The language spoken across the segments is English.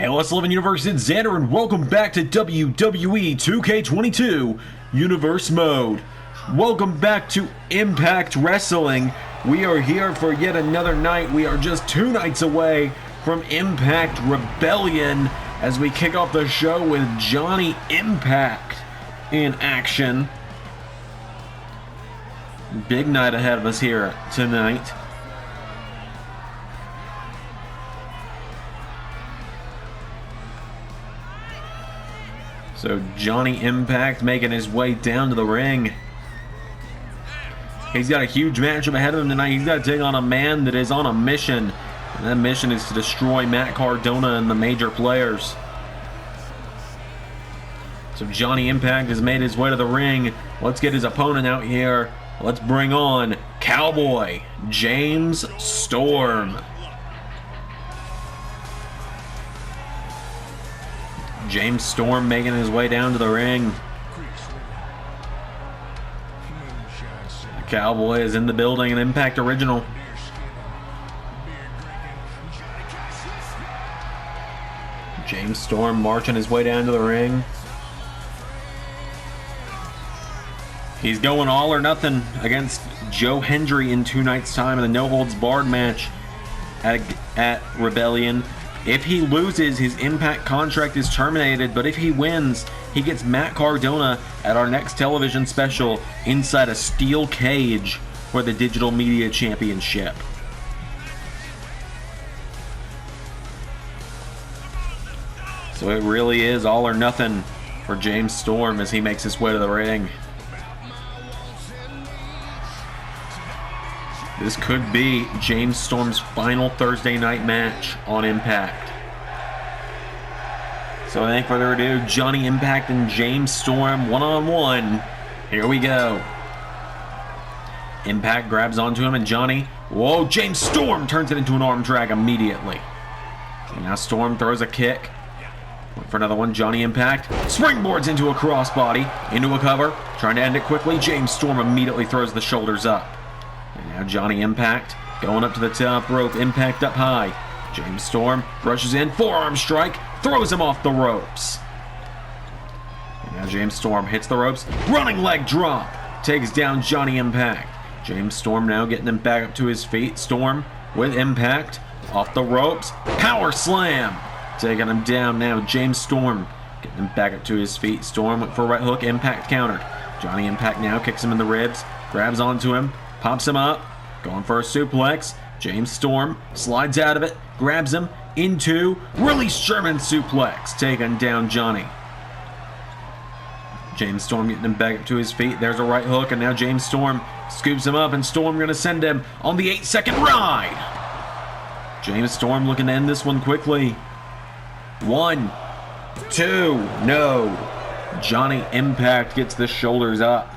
Hey, LS11 Universe, it's Xander, and welcome back to WWE 2K22 Universe Mode. Welcome back to Impact Wrestling. We are here for yet another night. We are just 2 nights away from Impact Rebellion as we kick off the show with Johnny Impact in action. Big night ahead of us here tonight. So Johnny Impact making his way down to the ring. He's got a huge matchup ahead of him tonight. He's got to take on a man that is on a mission. And that mission is to destroy Matt Cardona and the major players. So Johnny Impact has made his way to the ring. Let's get his opponent out here. Let's bring on Cowboy James Storm. James Storm making his way down to the ring. The Cowboy is in the building, an Impact original. James Storm marching his way down to the ring. He's going all or nothing against Joe Hendry in 2 nights' time in the no-holds-barred match at Rebellion. If he loses, his Impact contract is terminated, but if he wins, he gets Matt Cardona at our next television special inside a steel cage for the Digital Media Championship. So it really is all or nothing for James Storm as he makes his way to the ring. This could be James Storm's final Thursday night match on Impact. So without further ado, Johnny Impact and James Storm one-on-one. Here we go. Impact grabs onto him and Johnny, whoa, James Storm turns it into an arm drag immediately. And now Storm throws a kick. Went for another one. Johnny Impact springboards into a crossbody, into a cover, trying to end it quickly. James Storm immediately throws the shoulders up. And now Johnny Impact going up to the top rope. Impact up high. James Storm rushes in, forearm strike, throws him off the ropes. And now James Storm hits the ropes, running leg drop, takes down Johnny Impact. James Storm now getting him back up to his feet. Storm with Impact, off the ropes, power slam, taking him down now. James Storm getting him back up to his feet. Storm went for a right hook, Impact countered. Johnny Impact now kicks him in the ribs, grabs onto him, pops him up, going for a suplex. James Storm slides out of it, grabs him into release German suplex, taking down Johnny. James Storm getting him back up to his feet. There's a right hook, and now James Storm scoops him up, and Storm going to send him on the 8-second ride. James Storm looking to end this one quickly. 1, 2, no. Johnny Impact gets the shoulders up.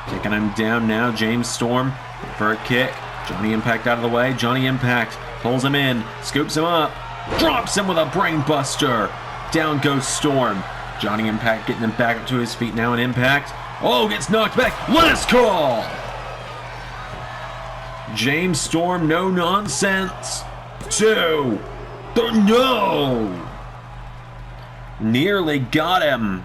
Taking him down now, James Storm for a kick. Johnny Impact out of the way. Johnny Impact pulls him in, scoops him up, drops him with a brain buster. Down goes Storm. Johnny Impact getting him back up to his feet now in Impact. Oh, gets knocked back. Last call. James Storm, no nonsense. 2, 3, no. Nearly got him.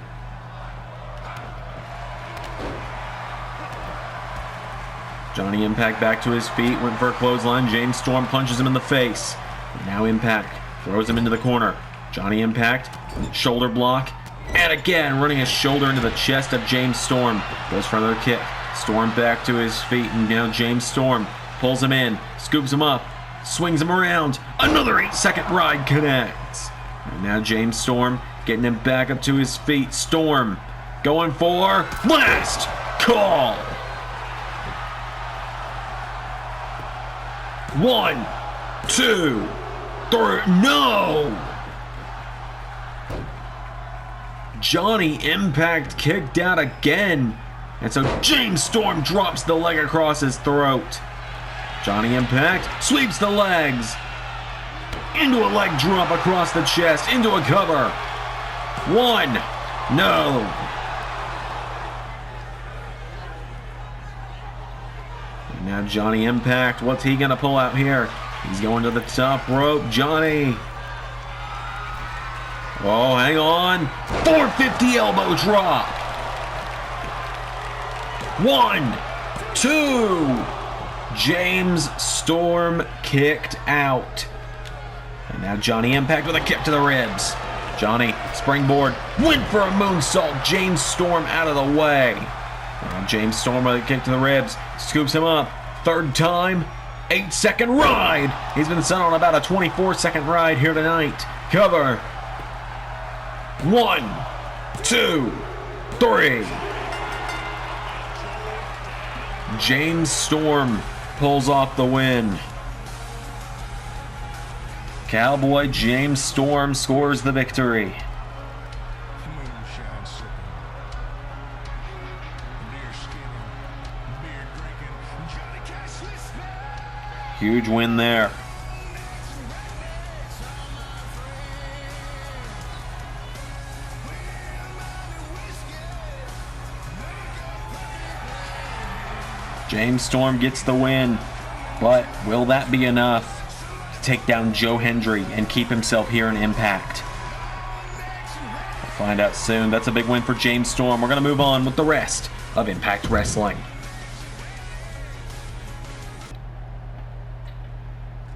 Johnny Impact back to his feet, went for a clothesline. James Storm punches him in the face. Now Impact throws him into the corner. Johnny Impact, shoulder block, and again running his shoulder into the chest of James Storm. Goes for another kick. Storm back to his feet, and now James Storm pulls him in, scoops him up, swings him around. Another 8-second ride connects. And now James Storm getting him back up to his feet. Storm going for last call. 1, 2, 3, no! Johnny Impact kicked out again. And so James Storm drops the leg across his throat. Johnny Impact sweeps the legs. Into a leg drop across the chest, into a cover. 1, no. Now Johnny Impact, what's he going to pull out here? He's going to the top rope. Johnny. Oh, hang on. 450 elbow drop. 1, 2. James Storm kicked out. And now Johnny Impact with a kick to the ribs. Johnny, springboard, went for a moonsault. James Storm out of the way. Now James Storm with a kick to the ribs. Scoops him up. Third time. 8-second ride. He's been sent on about a 24-second ride here tonight. Cover. 1, 2, 3. James Storm pulls off the win. Cowboy James Storm scores the victory. Huge win there. James Storm gets the win, but will that be enough to take down Joe Hendry and keep himself here in Impact? We'll find out soon. That's a big win for James Storm. We're going to move on with the rest of Impact Wrestling.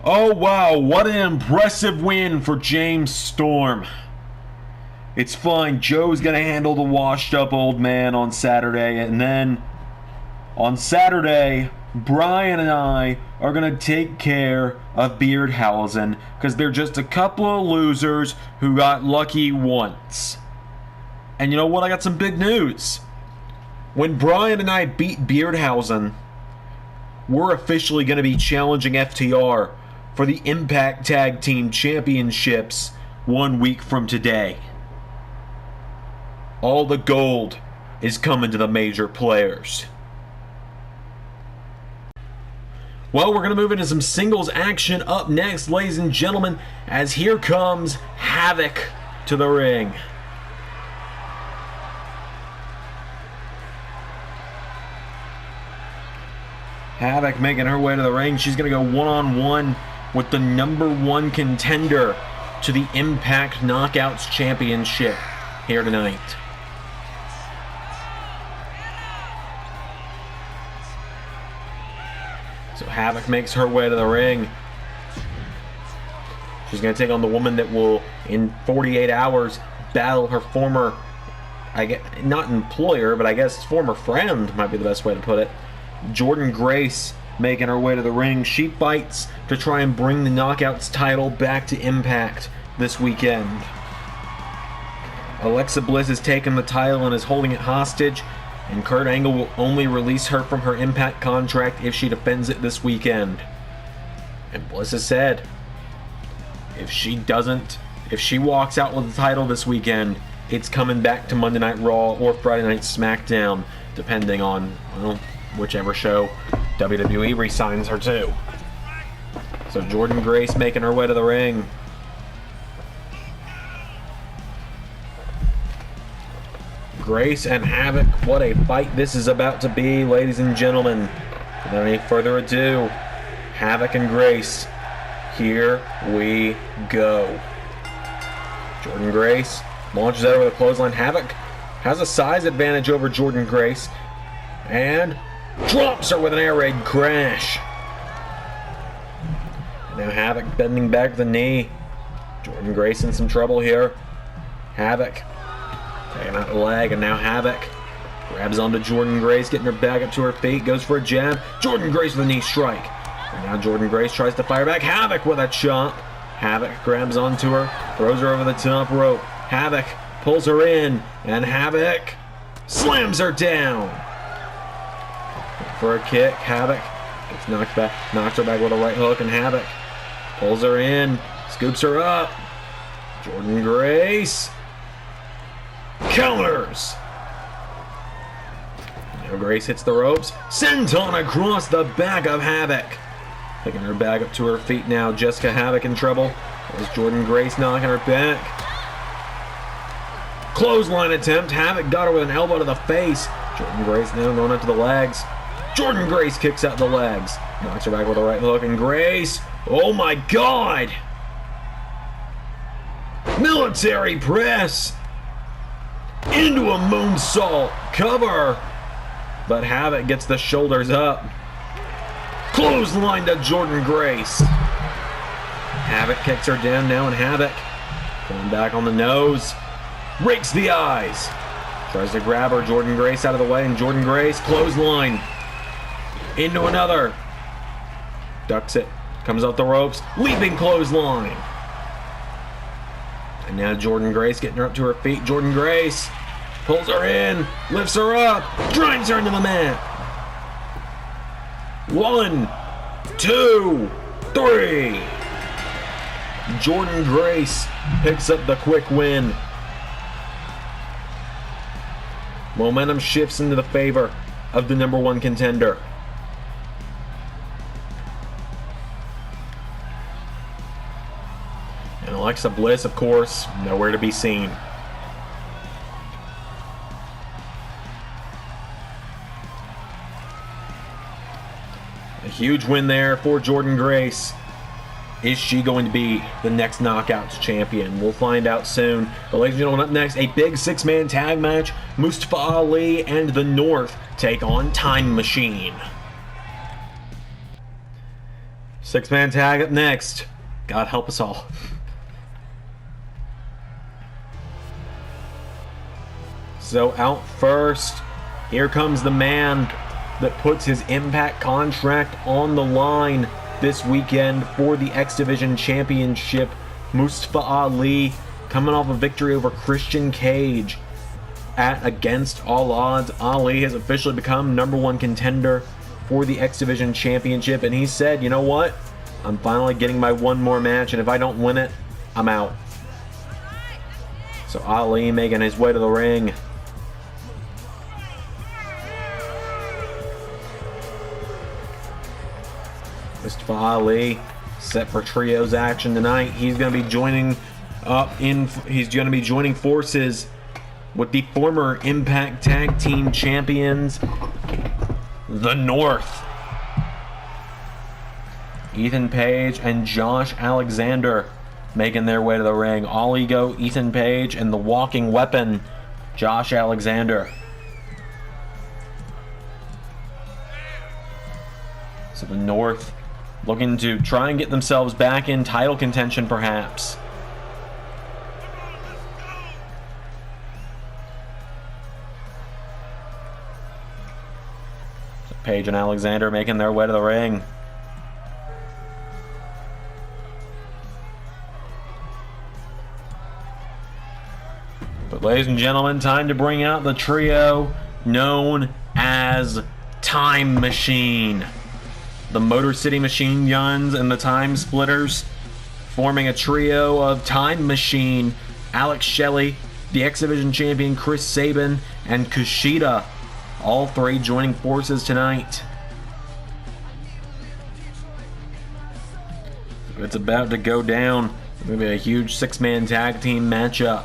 Oh wow, what an impressive win for James Storm. It's fine, Joe's going to handle the washed up old man on Saturday, and then on Saturday, Brian and I are going to take care of Beardhausen because they're just a couple of losers who got lucky once. And you know what? I got some big news. When Brian and I beat Beardhausen, we're officially going to be challenging FTR for the Impact Tag Team Championships 1 week from today. All the gold is coming to the major players. Well, we're going to move into some singles action up next, ladies and gentlemen, as here comes Havok to the ring. Havok making her way to the ring. She's going to go one-on-one with the #1 contender to the Impact Knockouts Championship here tonight. So Havok makes her way to the ring. She's going to take on the woman that will, in 48 hours, battle her former, I guess, not employer, but I guess former friend might be the best way to put it. Jordynne Grace making her way to the ring. She fights to try and bring the Knockouts title back to Impact this weekend. Alexa Bliss has taken the title and is holding it hostage, and Kurt Angle will only release her from her Impact contract if she defends it this weekend. And Bliss has said, if she walks out with the title this weekend, it's coming back to Monday Night Raw or Friday Night SmackDown, depending on, well, whichever show WWE re-signs her to. So Jordynne Grace making her way to the ring. Grace and Havok, what a fight this is about to be, ladies and gentlemen. Without any further ado, Havok and Grace, here we go. Jordynne Grace launches out over the clothesline. Havok has a size advantage over Jordynne Grace and drops her with an air raid crash. And now Havok bending back with the knee. Jordynne Grace in some trouble here. Havok taking out the leg, and now Havok grabs onto Jordynne Grace, getting her back up to her feet, goes for a jab. Jordynne Grace with a knee strike. And now Jordynne Grace tries to fire back. Havok with a chop. Havok grabs onto her, throws her over the top rope. Havok pulls her in, and Havok slams her down. For a kick, Havok gets knocks her back with a right hook, and Havok pulls her in, scoops her up. Jordynne Grace counters. Now Grace hits the ropes, senton across the back of Havok. Picking her back up to her feet now. Jessica Havok in trouble. There's Jordynne Grace knocking her back. Clothesline attempt. Havok got her with an elbow to the face. Jordynne Grace now going up to the legs. Jordynne Grace kicks out the legs. Knocks her back with a right hook, and Grace Oh my God! Military press! Into a moonsault cover! But Havoc gets the shoulders up. Clothesline to Jordynne Grace. Havoc kicks her down now, and Havoc going back on the nose. Rakes the eyes. Tries to grab her. Jordynne Grace out of the way, and Jordynne Grace clothesline. Into another. Ducks it. Comes off the ropes. Leaping clothesline. And now Jordynne Grace getting her up to her feet. Jordynne Grace pulls her in. Lifts her up. Drives her into the mat. 1, 2, 3. Jordynne Grace picks up the quick win. Momentum shifts into the favor of the #1 contender. And Alexa Bliss, of course, nowhere to be seen. A huge win there for Jordynne Grace. Is she going to be the next Knockouts champion? We'll find out soon. But ladies and gentlemen, up next, a big 6-man tag match. Mustafa Ali and the North take on Time Machine. 6-man tag up next. God help us all. So out first, here comes the man that puts his Impact contract on the line this weekend for the X Division Championship. Mustafa Ali coming off a victory over Christian Cage at Against All Odds. Ali has officially become #1 contender for the X Division Championship, and he said, you know what? I'm finally getting my one more match, and if I don't win it, I'm out. So Ali making his way to the ring. Mustafa Ali set for trios action tonight. He's going to be joining forces with the former Impact Tag Team Champions, the North. Ethan Page and Josh Alexander making their way to the ring. All Ego, Ethan Page, and the walking weapon, Josh Alexander. So the North looking to try and get themselves back in title contention, perhaps. So Page and Alexander making their way to the ring. But ladies and gentlemen, time to bring out the trio known as Time Machine. The Motor City Machine Guns and the Time Splitters forming a trio of Time Machine, Alex Shelley, the X Division champion Chris Sabin, and Kushida, all three joining forces tonight. It's about to go down. It's going to be a huge 6-man tag team matchup.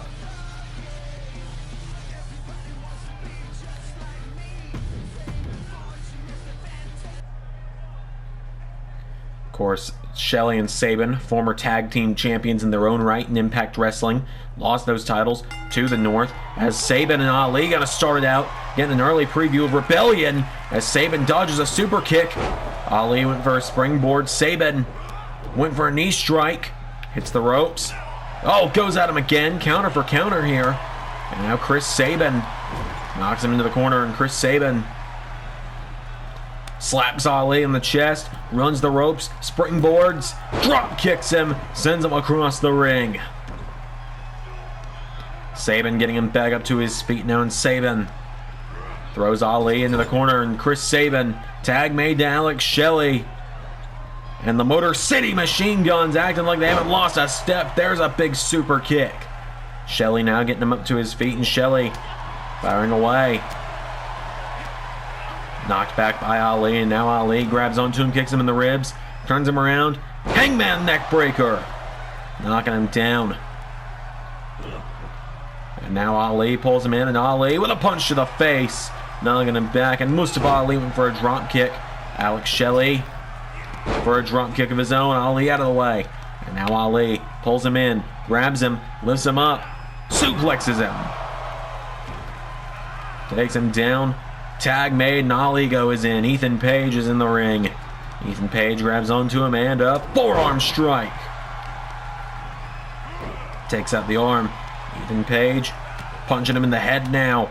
Of course, Shelley and Sabin, former tag team champions in their own right in Impact Wrestling, lost those titles to the North, as Sabin and Ali got to start it out, getting an early preview of Rebellion as Sabin dodges a super kick. Ali went for a springboard. Sabin went for a knee strike, hits the ropes. Oh, goes at him again, counter for counter here. And now Chris Sabin knocks him into the corner, and Chris Sabin slaps Ali in the chest, runs the ropes, springboards, drop kicks him, sends him across the ring. Sabin getting him back up to his feet now, and Sabin throws Ali into the corner, and Chris Sabin tag made to Alex Shelley. And the Motor City Machine Guns acting like they haven't lost a step. There's a big super kick. Shelley now getting him up to his feet, and Shelley firing away. Knocked back by Ali, and now Ali grabs onto him, kicks him in the ribs, turns him around. Hangman neckbreaker. Knocking him down. And now Ali pulls him in, and Ali with a punch to the face, knocking him back, and Mustafa Ali went for a drop kick. Alex Shelley For a drop kick of his own, Ali out of the way. And now Ali pulls him in, grabs him, lifts him up, suplexes him. Takes him down. Tag made and Ali goes in. Ethan Page is in the ring. Ethan Page grabs onto him and a forearm strike. Takes out the arm. Ethan Page punching him in the head now.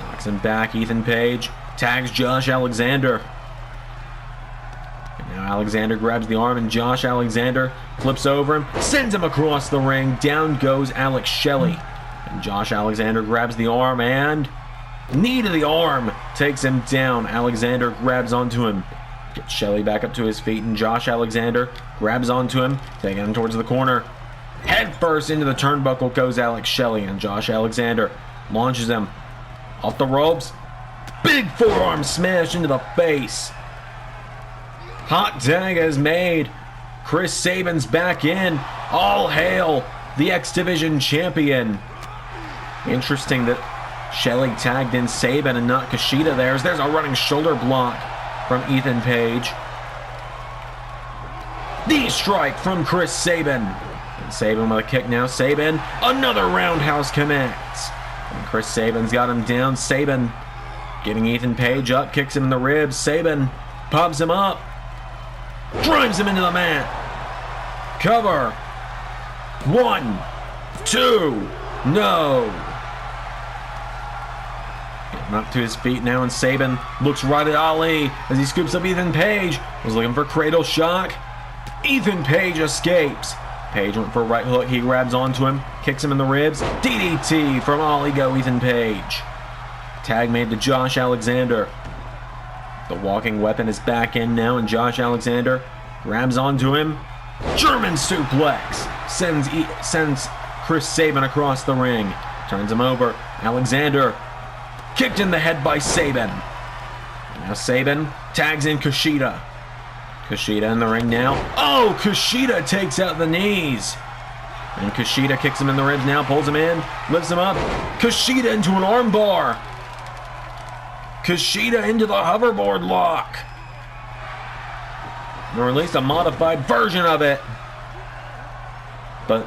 Knocks him back. Ethan Page tags Josh Alexander. And now Alexander grabs the arm and Josh Alexander flips over him, sends him across the ring. Down goes Alex Shelley. And Josh Alexander grabs the arm and knee to the arm takes him down. Alexander grabs onto him. Gets Shelley back up to his feet and Josh Alexander grabs onto him, taking him towards the corner. Head first into the turnbuckle goes Alex Shelley and Josh Alexander launches him off the ropes. Big forearm smash into the face. Hot tag is made. Chris Sabin's back in. All hail the X Division champion. Interesting that Shelley tagged in Sabin and not Kushida there. There's a running shoulder block from Ethan Page. Knee strike from Chris Sabin. And Sabin with a kick now. Sabin, another roundhouse connects. And Chris Sabin's got him down. Sabin getting Ethan Page up, kicks him in the ribs. Sabin pops him up, drives him into the mat. Cover. 1, 2, no. Getting up to his feet now, and Sabin looks right at Ali as he scoops up Ethan Page. Was looking for cradle shock. Ethan Page escapes. Page went for a right hook. He grabs onto him, kicks him in the ribs. DDT from Ali go Ethan Page. Tag made to Josh Alexander. The walking weapon is back in now, and Josh Alexander grabs onto him. German suplex sends Chris Sabin across the ring. Turns him over. Alexander kicked in the head by Sabin. Now Sabin tags in Kushida. Kushida in the ring now. Oh, Kushida takes out the knees. And Kushida kicks him in the ribs now, pulls him in, lifts him up. Kushida into an armbar. Kushida into the hoverboard lock. Or at least a modified version of it. But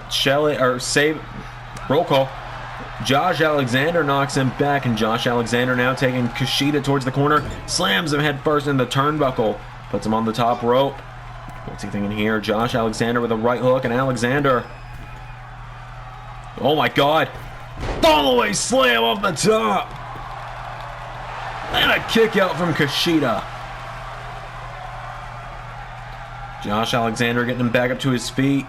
roll call. Josh Alexander knocks him back, and Josh Alexander now taking Kushida towards the corner, slams him head first in the turnbuckle, puts him on the top rope. What's he thinking here? Josh Alexander with a right hook, and Alexander. Oh my God. Fallaway slam off the top. And a kick out from Kushida. Josh Alexander getting him back up to his feet.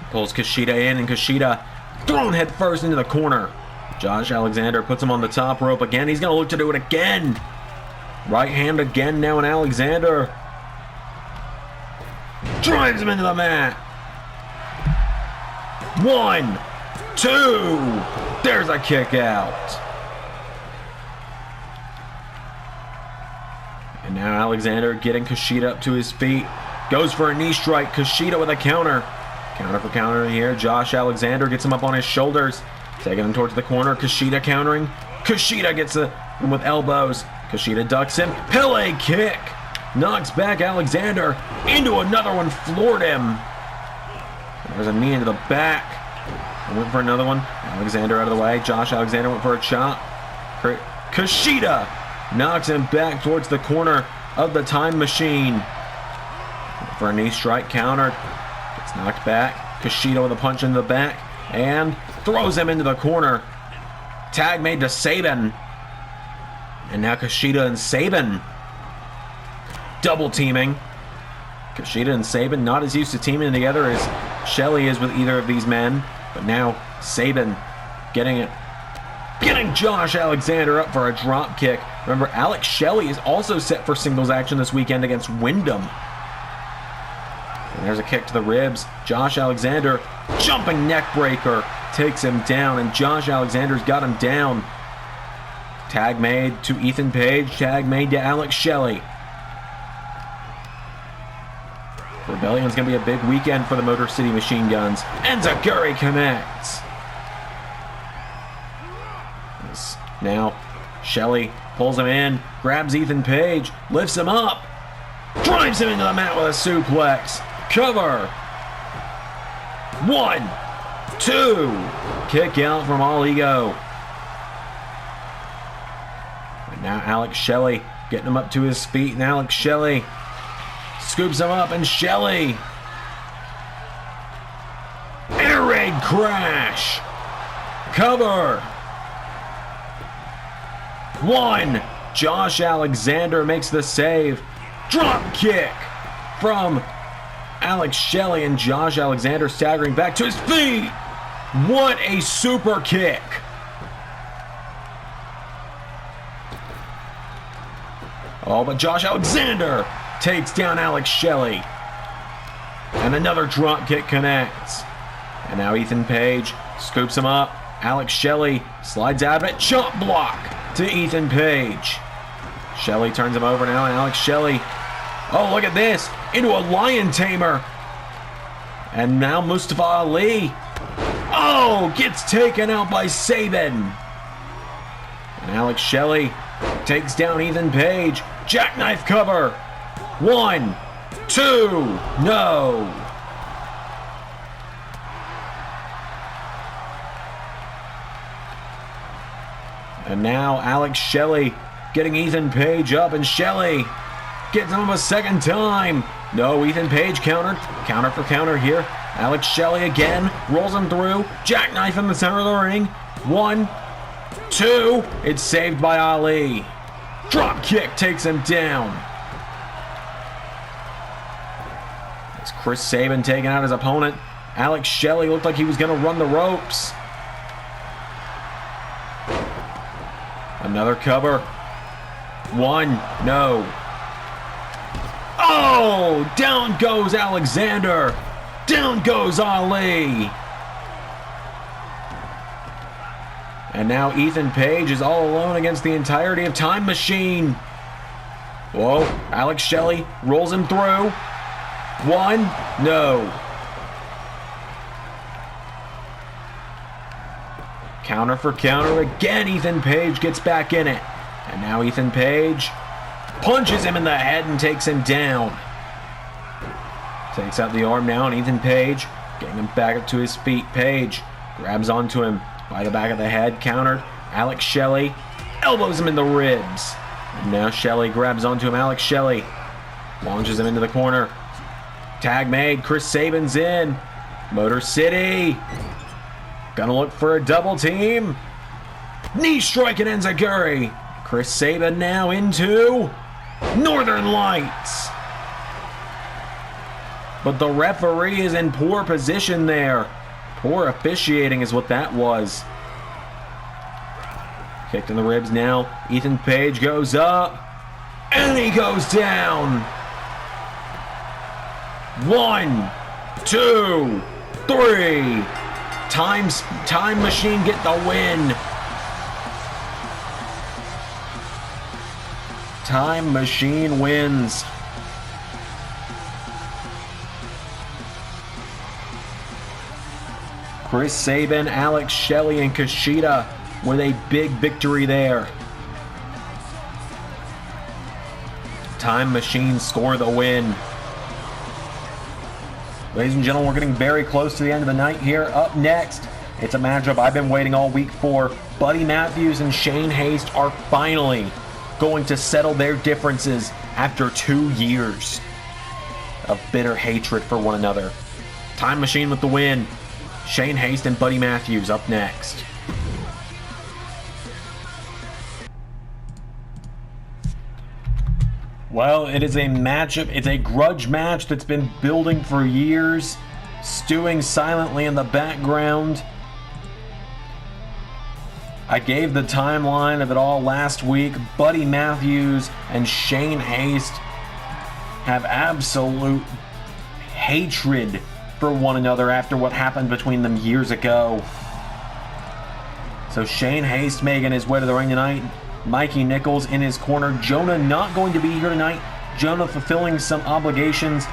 Pulls Kushida in, and Kushida thrown head first into the corner. Josh Alexander puts him on the top rope again. He's going to look to do it again. Right hand again now, and Alexander drives him into the mat. 1, 2. There's a kick out. And now Alexander getting Kushida up to his feet. Goes for a knee strike. Kushida with a counter. Counter for counter here. Josh Alexander gets him up on his shoulders. Taking him towards the corner. Kushida countering. Kushida gets him with elbows. Kushida ducks him. Pele kick. Knocks back Alexander into another one. Floored him. There's a knee into the back. Went for another one. Alexander out of the way. Josh Alexander went for a chop. Kushida knocks him back towards the corner of the time machine. For a knee strike, countered. Gets knocked back. Kushida with a punch in the back. And throws him into the corner. Tag made to Sabin. And now Kushida and Sabin double teaming. Kushida and Sabin not as used to teaming together as Shelley is with either of these men. But now Sabin getting Josh Alexander up for a drop kick. Remember, Alex Shelley is also set for singles action this weekend against Wyndham. And there's a kick to the ribs. Josh Alexander, jumping neck breaker, takes him down, and Josh Alexander's got him down. Tag made to Ethan Page, tag made to Alex Shelley. Rebellion's going to be a big weekend for the Motor City Machine Guns. Enziguri connects. Now, Shelley pulls him in, grabs Ethan Page, lifts him up, drives him into the mat with a suplex. Cover. 1, 2. Kick out from All Ego. And now Alex Shelley getting him up to his feet, and Alex Shelley scoops him up, and Shelley. Air raid crash. Cover. 1. Josh Alexander makes the save. Drop kick from Alex Shelley, and Josh Alexander staggering back to his feet. What a super kick. Oh, but Josh Alexander takes down Alex Shelley. And another drop kick connects. And now Ethan Page scoops him up. Alex Shelley slides out of it. Chop block to Ethan Page. Shelley turns him over now, and Alex Shelley, oh, look at this, into a lion tamer. And now Mustafa Ali, oh, gets taken out by Sabin. And Alex Shelley takes down Ethan Page. Jackknife cover. 1, 2, no. And now Alex Shelley getting Ethan Page up, and Shelley gets him a second time. No, Ethan Page countered. Counter for counter here. Alex Shelley again rolls him through. Jackknife in the center of the ring. 1, 2. It's saved by Ali. Drop kick takes him down. It's Chris Sabin taking out his opponent. Alex Shelley looked like he was going to run the ropes. Another cover. 1, no. Oh, down goes Alexander. Down goes Ali. And now Ethan Page is all alone against the entirety of Time Machine. Whoa, Alex Shelley rolls him through. 1, no. Counter for counter again. Ethan Page gets back in it. And now Ethan Page punches him in the head and takes him down. Takes out the arm now, and Ethan Page getting him back up to his feet. Page grabs onto him by the back of the head, countered. Alex Shelley elbows him in the ribs. And now Shelley grabs onto him. Alex Shelley launches him into the corner. Tag made. Chris Sabin's in. Motor City gonna look for a double team. Knee strike and enziguri. Chris Sabin now into Northern Lights. But the referee is in poor position there. Poor officiating is what that was. Kicked in the ribs now. Ethan Page goes up. And he goes down. 1, 2, 3. Time Machine get the win. Time Machine wins. Chris Sabin, Alex Shelley, and Kushida with a big victory there. Time Machine score the win. Ladies and gentlemen, we're getting very close to the end of the night here. Up next, it's a matchup I've been waiting all week for. Buddy Matthews and Shane Haste are finally going to settle their differences after 2 years of bitter hatred for one another. Time Machine with the win. Shane Haste and Buddy Matthews up next. Well, it is a matchup. It's a grudge match that's been building for years, stewing silently in the background. I gave the timeline of it all last week. Buddy Matthews and Shane Haste have absolute hatred for one another after what happened between them years ago. So Shane Haste making his way to the ring tonight. Mikey Nichols in his corner. Jonah not going to be here tonight. Jonah fulfilling some obligations,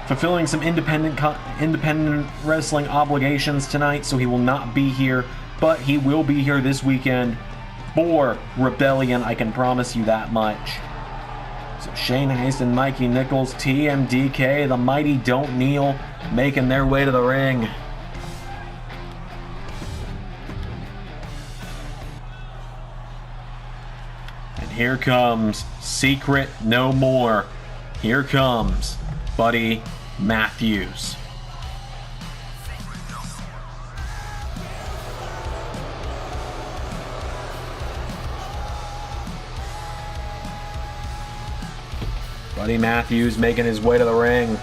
fulfilling some independent wrestling obligations tonight, so he will not be here, but he will be here this weekend for Rebellion, I can promise you that much. So Shane Haste and Mikey Nicholls, TMDK, the mighty Don't Kneel, making their way to the ring. And here comes Secret No More. Here comes Buddy Matthews. Buddy Matthews making his way to the ring.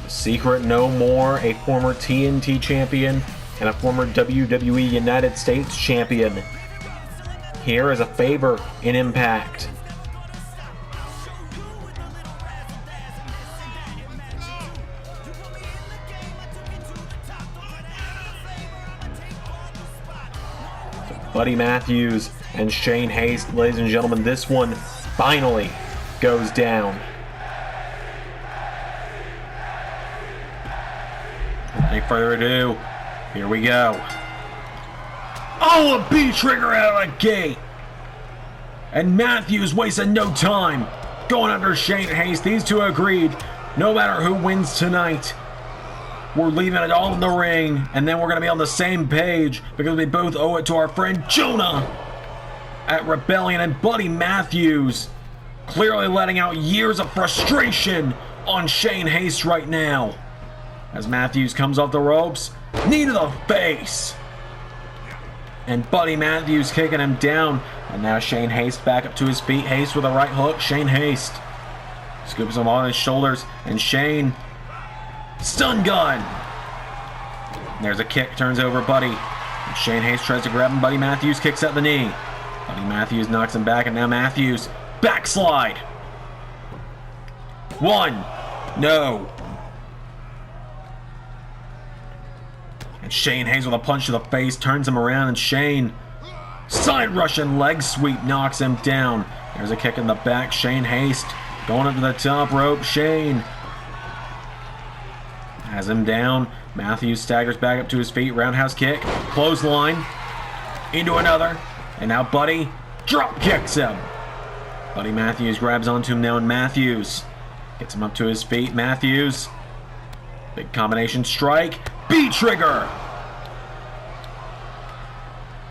Secret No More, a former TNT champion and a former WWE United States champion. Here as a favor in Impact. Buddy Matthews and Shane Haste, ladies and gentlemen, this one finally goes down. Without any further ado, here we go. Oh, a B-trigger out of the gate! And Matthews wasting no time going under Shane Haste. These two agreed, no matter who wins tonight, we're leaving it all in the ring, and then we're going to be on the same page because we both owe it to our friend Jonah at Rebellion. And Buddy Matthews clearly letting out years of frustration on Shane Haste right now. As Matthews comes off the ropes, knee to the face. And Buddy Matthews kicking him down. And now Shane Haste back up to his feet. Haste with a right hook. Shane Haste scoops him on his shoulders. And Shane... stun gun! There's a kick, turns over Buddy. And Shane Haste tries to grab him. Buddy Matthews kicks out the knee. Buddy Matthews knocks him back, and now Matthews backslide. One. No. And Shane Haste with a punch to the face turns him around, and Shane side Russian leg sweep knocks him down. There's a kick in the back. Shane Haste going up to the top rope. Shane has him down. Matthews staggers back up to his feet. Roundhouse kick. Clothesline. Into another. And now Buddy drop kicks him. Buddy Matthews grabs onto him now, and Matthews gets him up to his feet. Matthews. Big combination strike. B-trigger.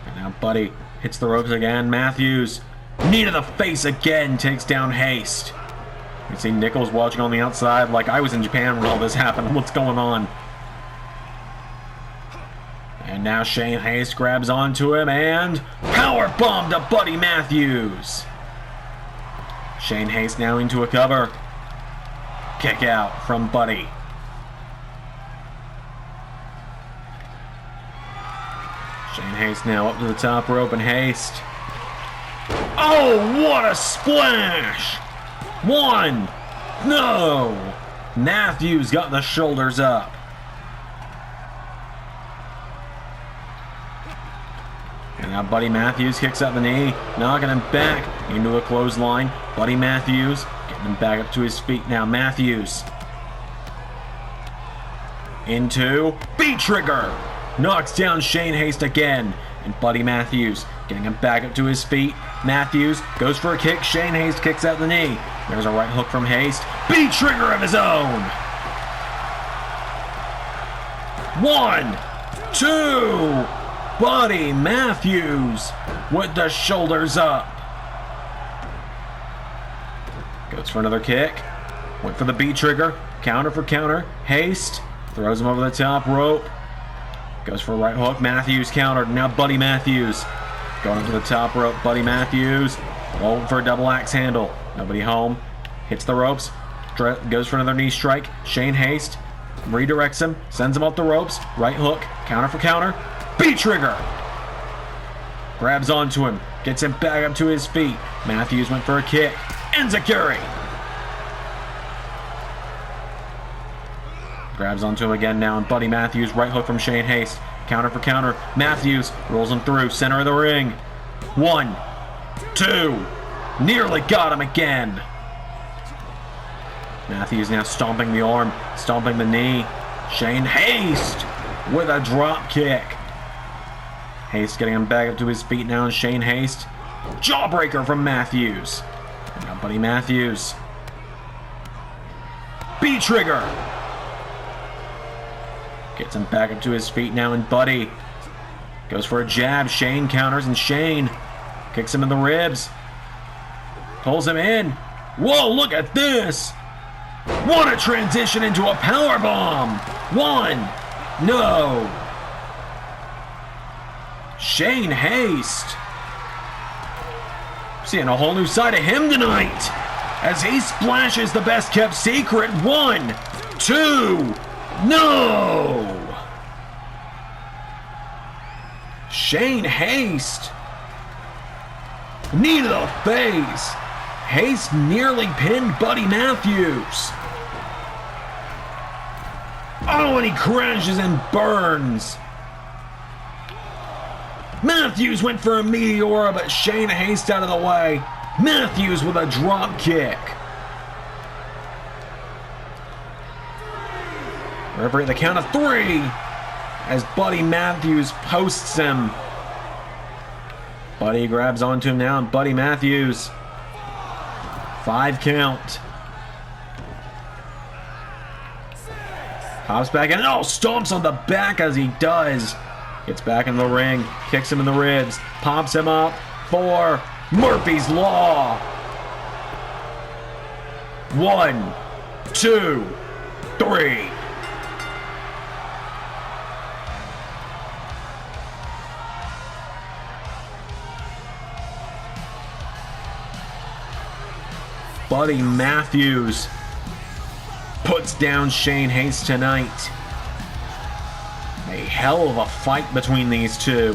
And now Buddy hits the ropes again. Matthews. Knee to the face again. Takes down Haste. You can see Nicholls watching on the outside like I was in Japan when all this happened. What's going on? And now Shane Haste grabs onto him and powerbomb to Buddy Matthews. Shane Haste now into a cover. Kick out from Buddy. Shane Haste now up to the top rope, and Haste. Oh, what a splash! One! No! Matthews got the shoulders up. And now Buddy Matthews kicks out the knee, knocking him back into a clothesline. Buddy Matthews getting him back up to his feet now. Matthews into B-trigger. Knocks down Shane Haste again. And Buddy Matthews getting him back up to his feet. Matthews goes for a kick. Shane Haste kicks out the knee. There's a right hook from Haste. B-trigger of his own. 1, 2. Buddy Matthews with the shoulders up. Goes for another kick. Went for the B-trigger. Counter for counter. Haste throws him over the top rope. Goes for a right hook. Matthews countered. Now Buddy Matthews going up to the top rope. Buddy Matthews rolling for a double axe handle. Nobody home. Hits the ropes. Goes for another knee strike. Shane Haste redirects him. Sends him up the ropes. Right hook. Counter for counter. B-trigger. Grabs onto him. Gets him back up to his feet. Matthews went for a kick. Enziguri. Grabs onto him again now, and Buddy Matthews, right hook from Shane Haste. Counter for counter. Matthews rolls him through. Center of the ring. 1, 2. Nearly got him again. Matthews now stomping the arm, stomping the knee. Shane Haste with a drop kick. Haste getting him back up to his feet now, and Shane Haste. Jawbreaker from Matthews. And now Buddy Matthews. B-trigger. Gets him back up to his feet now, and Buddy goes for a jab. Shane counters, and Shane kicks him in the ribs. Pulls him in. Whoa, look at this. What a transition into a powerbomb. One. No. Shane Haste. Seeing a whole new side of him tonight as he splashes the best kept secret. 1, 2. No. Shane Haste. Knee to the face. Haste nearly pinned Buddy Matthews. Oh, and he crashes and burns. Matthews went for a Meteora, but Shane Haste out of the way. Matthews with a drop kick. Referee at the count of 3 as Buddy Matthews posts him. Buddy grabs onto him now, and Buddy Matthews. 5 count. Hops back in. Oh, stomps on the back as he does. Gets back in the ring. Kicks him in the ribs. Pops him up for Murphy's Law. 1, 2, 3. Buddy Matthews puts down Shane Haste tonight. A hell of a fight between these two.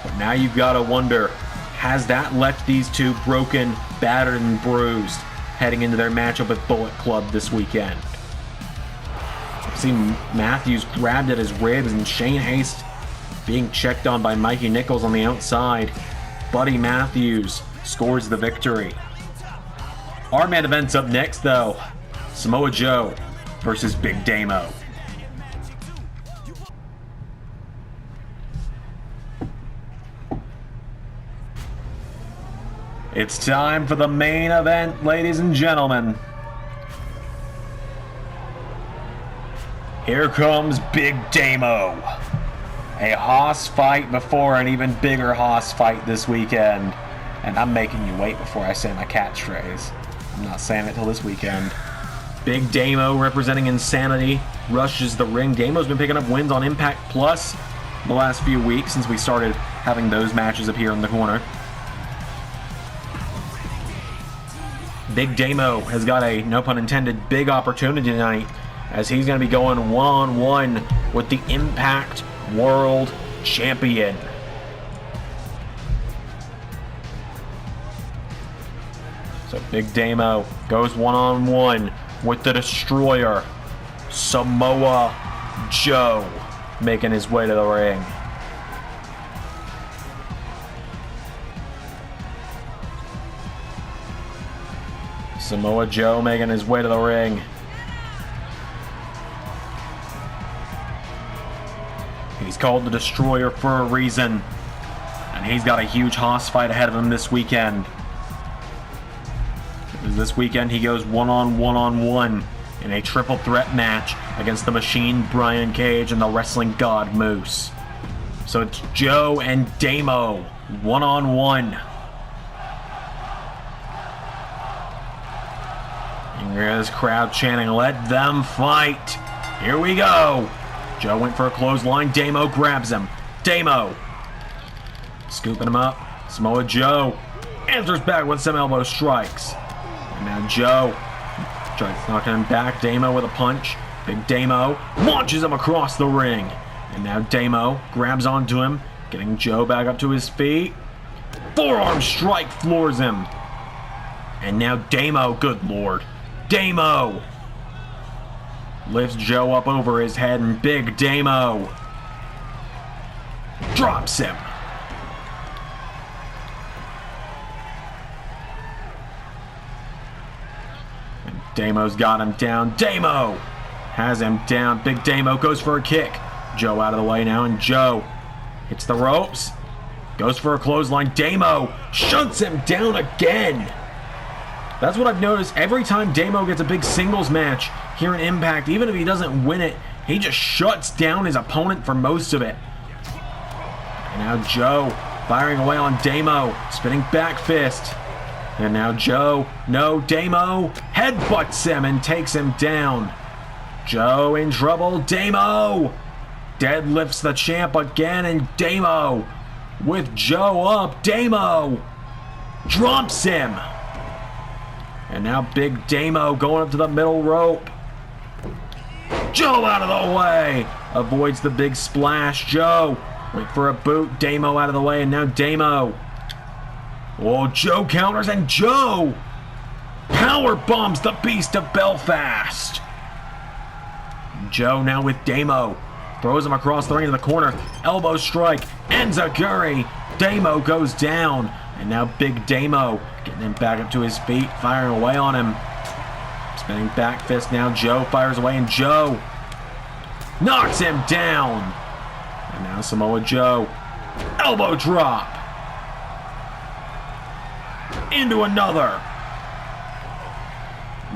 But now you've got to wonder, has that left these two broken, battered, and bruised heading into their matchup with Bullet Club this weekend? I've seen Matthews grabbed at his ribs, and Shane Haste being checked on by Mikey Nichols on the outside. Buddy Matthews scores the victory. Our main event's up next, though. Samoa Joe versus Big Damo. It's time for the main event, ladies and gentlemen. Here comes Big Damo. A hoss fight before an even bigger hoss fight this weekend. And I'm making you wait before I say my catchphrase. I'm not saying it till this weekend. Big Damo, representing Insanity, rushes the ring. Damo's been picking up wins on Impact Plus the last few weeks since we started having those matches appear in the corner. Big Damo has got a, no pun intended, big opportunity tonight as he's going to be going one-on-one with the Impact World Champion. So Big Damo goes one-on-one with the Destroyer, Samoa Joe, making his way to the ring. Samoa Joe making his way to the ring. He's called the Destroyer for a reason, and he's got a huge hoss fight ahead of him this weekend. This weekend he goes one-on-one in a triple threat match against the Machine Brian Cage and the Wrestling God Moose. So it's Joe and Damo one-on-one. You can hear this crowd chanting, "Let them fight." Here we go. Joe went for a clothesline. Damo grabs him. Damo scooping him up. Samoa Joe answers back with some elbow strikes. And now Joe tries knocking him back. Damo with a punch. Big Damo launches him across the ring. And now Damo grabs onto him, getting Joe back up to his feet. Forearm strike floors him. And now Damo, good lord, Damo lifts Joe up over his head, and Big Damo drops him. Damo's got him down. Damo has him down. Big Damo goes for a kick. Joe out of the way now, and Joe hits the ropes. Goes for a clothesline. Damo shunts him down again. That's what I've noticed. Every time Damo gets a big singles match here in Impact, even if he doesn't win it, he just shuts down his opponent for most of it. And now Joe firing away on Damo. Spinning back fist. And now Joe, no, Damo headbutts him and takes him down. Joe in trouble. Damo deadlifts the champ again, and Damo with Joe up. Damo drops him. And now Big Damo going up to the middle rope. Joe out of the way. Avoids the big splash. Joe wait for a boot. Damo out of the way, and now Damo. Oh, Joe counters, and Joe power bombs the Beast of Belfast. Joe now with Damo. Throws him across the ring to the corner. Elbow strike. Enziguri. Damo goes down. And now Big Damo getting him back up to his feet. Firing away on him. Spinning back fist now. Joe fires away, and Joe knocks him down. And now Samoa Joe. Elbow drop. Into another.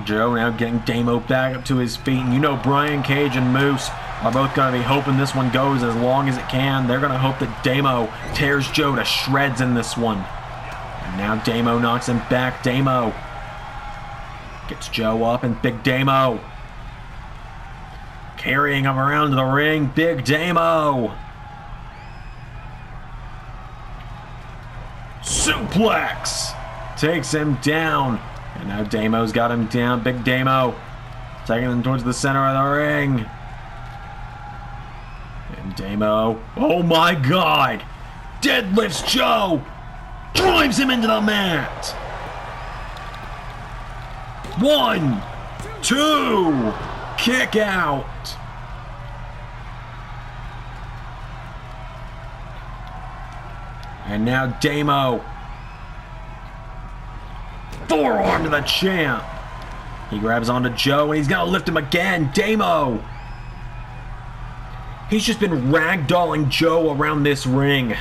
Joe now getting Damo back up to his feet. And you know Brian Cage and Moose are both going to be hoping this one goes as long as it can. They're going to hope that Damo tears Joe to shreds in this one. And now Damo knocks him back. Damo gets Joe up, and Big Damo carrying him around to the ring. Big Damo. Suplex. Takes him down. And now Damo's got him down. Big Damo taking him towards the center of the ring. And Damo, oh my God, deadlifts Joe. Drives him into the mat. 1, 2, kick out. And now Damo, forearm to the champ. He grabs onto Joe, and he's gonna lift him again. Damo, he's just been ragdolling Joe around this ring.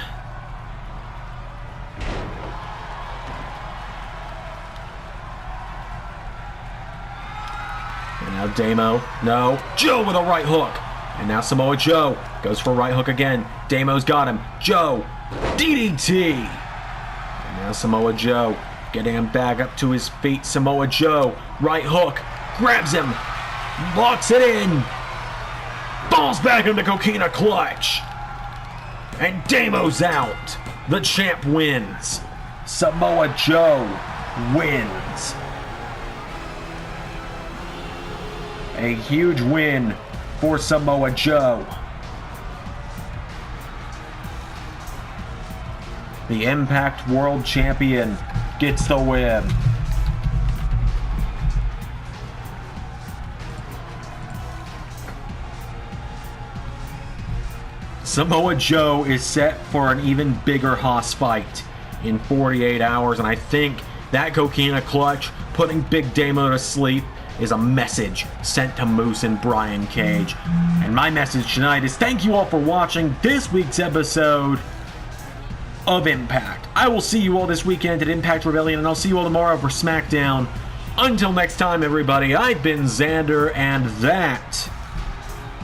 And now Damo, no, Joe with a right hook. And now Samoa Joe goes for a right hook again. Damo's got him. Joe, DDT. And now Samoa Joe getting him back up to his feet. Samoa Joe, right hook, grabs him, locks it in, falls back into Coquina Clutch. And Damo's out. The champ wins. Samoa Joe wins. A huge win for Samoa Joe. The Impact World Champion gets the win. Samoa Joe is set for an even bigger Haas fight in 48 hours, and I think that Coquina Clutch putting Big Damo to sleep is a message sent to Moose and Brian Cage. And my message tonight is thank you all for watching this week's episode of Impact. I will see you all this weekend at Impact Rebellion, and I'll see you all tomorrow for SmackDown. Until next time, everybody, I've been Xander, and that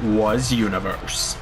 was Universe.